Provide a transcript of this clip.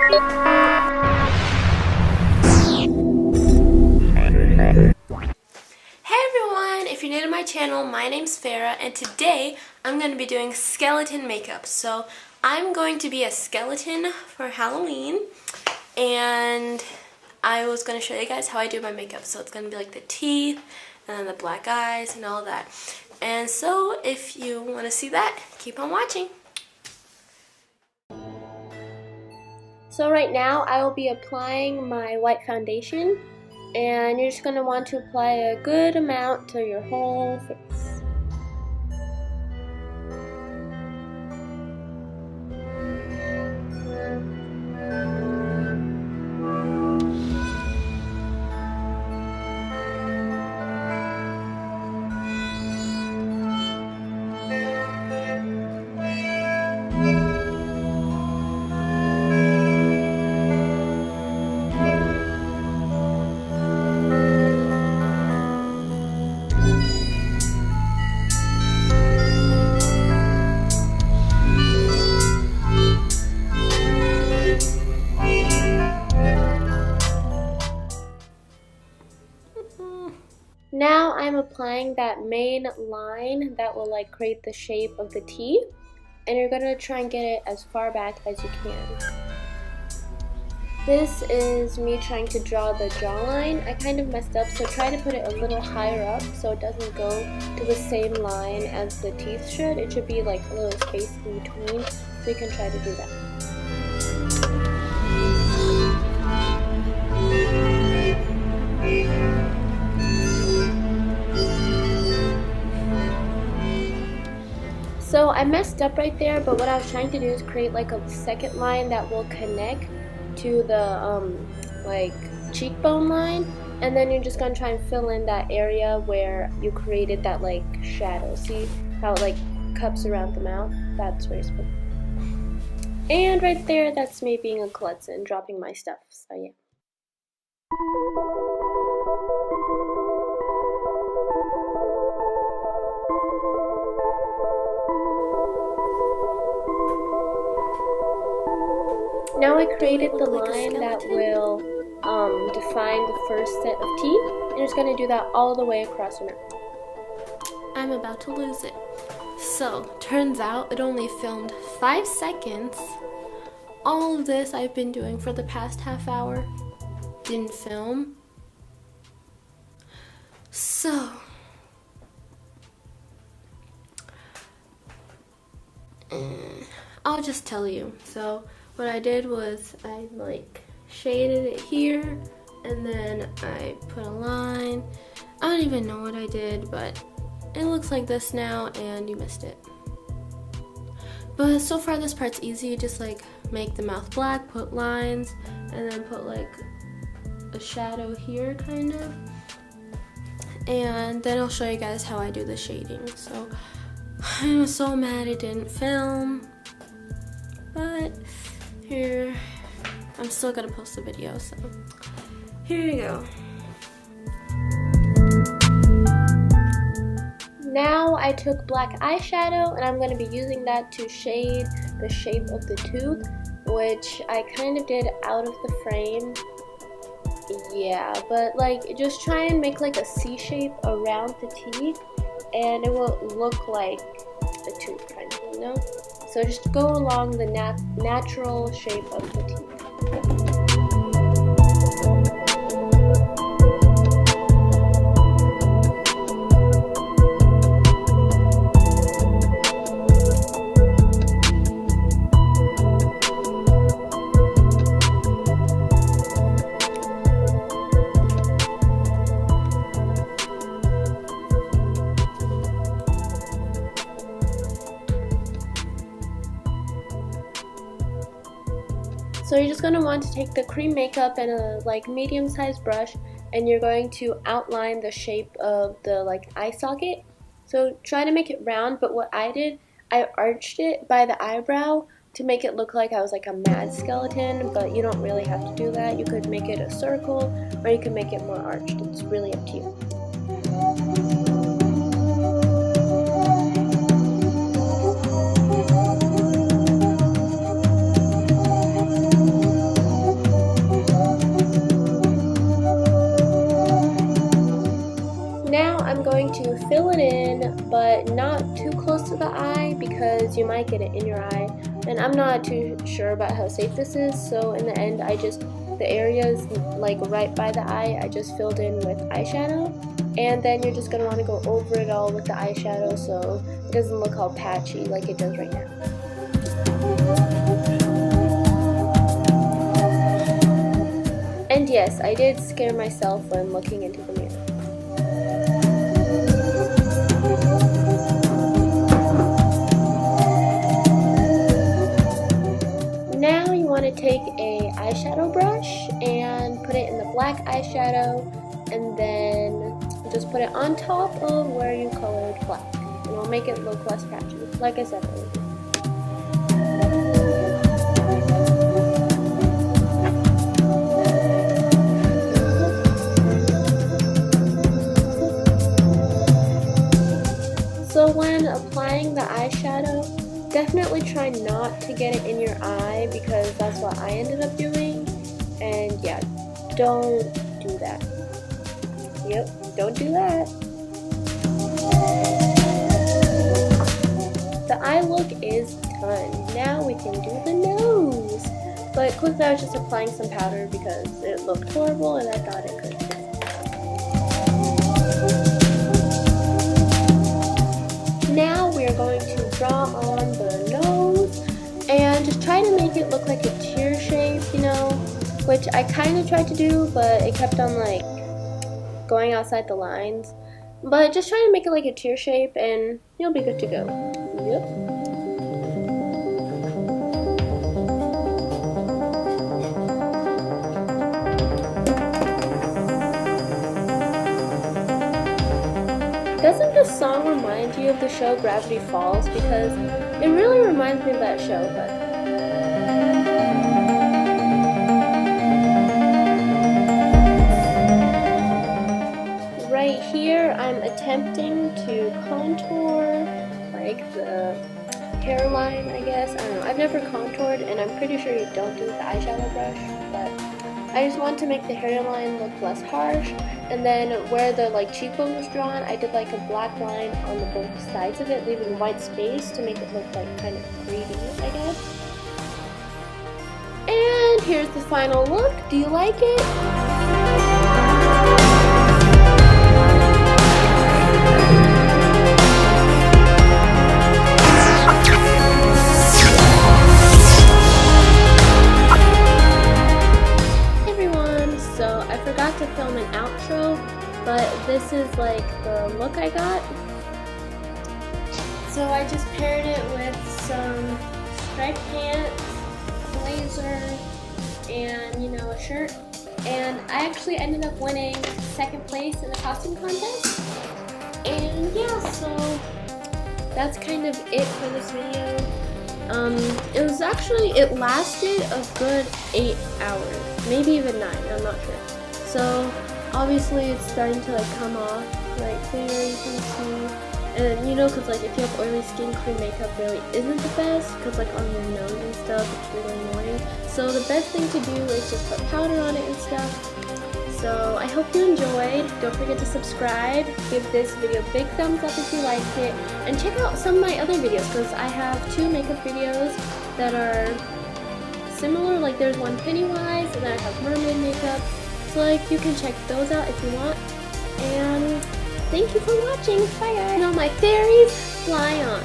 Hey everyone! If you're new to my channel, my name's Farah, and today I'm going to be doing skeleton makeup. So I'm going to be a skeleton for Halloween, and I was going to show you guys how I do my makeup. So it's going to be like the teeth, and then the black eyes, and all that. And so if you want to see that, keep on watching. So right now I will be applying my white foundation, and you're just going to want to apply a good amount to your whole face. Now I'm applying that main line that will like create the shape of the T, and you're going to try and get it as far back as you can. This is me trying to draw the jawline. I kind of messed up, so try to put it a little higher up so it doesn't go to the same line as the teeth should. It should be like a little space in between, so you can try to do that. So I messed up right there, but what I was trying to do is create like a second line that will connect to the like cheekbone line, and then you're just gonna try and fill in that area where you created that like shadow. See how it like cups around the mouth? That's where you're supposed to. And right there, that's me being a klutz and dropping my stuff. So yeah. Now I created the line that will define the first set of teeth, and it's going to do that all the way across your mouth. I'm about to lose it. So, turns out it only filmed 5 seconds. All of this I've been doing for the past half hour didn't film. So, I'll just tell you. So, what I did was I like shaded it here, and then I put a line. I don't even know what I did, but it looks like this now, and you missed it. But so far this part's easy. You just like make the mouth black, put lines, and then put like a shadow here kind of. And then I'll show you guys how I do the shading. So I'm so mad it didn't film, but here, I'm still gonna post a video, so here you go. Now I took black eyeshadow, and I'm gonna be using that to shade the shape of the tooth, which I kind of did out of the frame. Yeah, but like just try and make like a C shape around the teeth, and it will look like a tooth kind of, you know? So just go along the natural shape of the teeth. So you're just going to want to take the cream makeup and a like medium-sized brush, and you're going to outline the shape of the like eye socket. So try to make it round, but what I did, I arched it by the eyebrow to make it look like I was like a mad skeleton, but you don't really have to do that. You could make it a circle, or you can make it more arched. It's really up to you. going to fill it in, but not too close to the eye because you might get it in your eye. And I'm not too sure about how safe this is, so in the end, the areas like right by the eye, I just filled in with eyeshadow. And then you're just going to want to go over it all with the eyeshadow so it doesn't look all patchy like it does right now. And yes, I did scare myself when looking into the mirror. Now you want to take a eyeshadow brush and put it in the black eyeshadow, and then just put it on top of where you colored black, and it'll make it look less patchy, like I said earlier. So when applying the eyeshadow, definitely try not to get it in your eye because that's what I ended up doing. And yeah, don't do that. Yep, don't do that. The eye look is done. Now we can do the nose. But quickly I was just applying some powder because it looked horrible and I thought it could. Now we are going to draw on the nose and just try to make it look like a tear shape, you know, which I kind of tried to do, but it kept on like going outside the lines. But just try to make it like a tear shape and you'll be good to go. Yep. Doesn't this song remind you of the show Gravity Falls? Because it really reminds me of that show, but right here I'm attempting to contour like the hairline, I guess. I don't know. I've never contoured and I'm pretty sure you don't do it with the eyeshadow brush, but I just want to make the hairline look less harsh. And then where the like cheekbone was drawn, I did like a black line on the both sides of it, leaving white space to make it look like kind of 3D, I guess. And here's the final look. Do you like it? To film an outro, but this is like the look I got. So I just paired it with some striped pants, blazer, and you know, a shirt. And I actually ended up winning second place in the costume contest. And yeah, so that's kind of it for this video. It lasted a good 8 hours, maybe even 9, I'm not sure. So obviously it's starting to like come off right there, you can see. And you know, because like if you have oily skin, cream makeup really isn't the best because like on your nose and stuff it's really annoying. So the best thing to do is just put powder on it and stuff. So I hope you enjoyed. Don't forget to subscribe, give this video a big thumbs up if you liked it, and check out some of my other videos because I have 2 makeup videos that are similar. Like there's one Pennywise and then I have mermaid makeup. So like you can check those out if you want. And thank you for watching. Bye guys. Now my fairies fly on.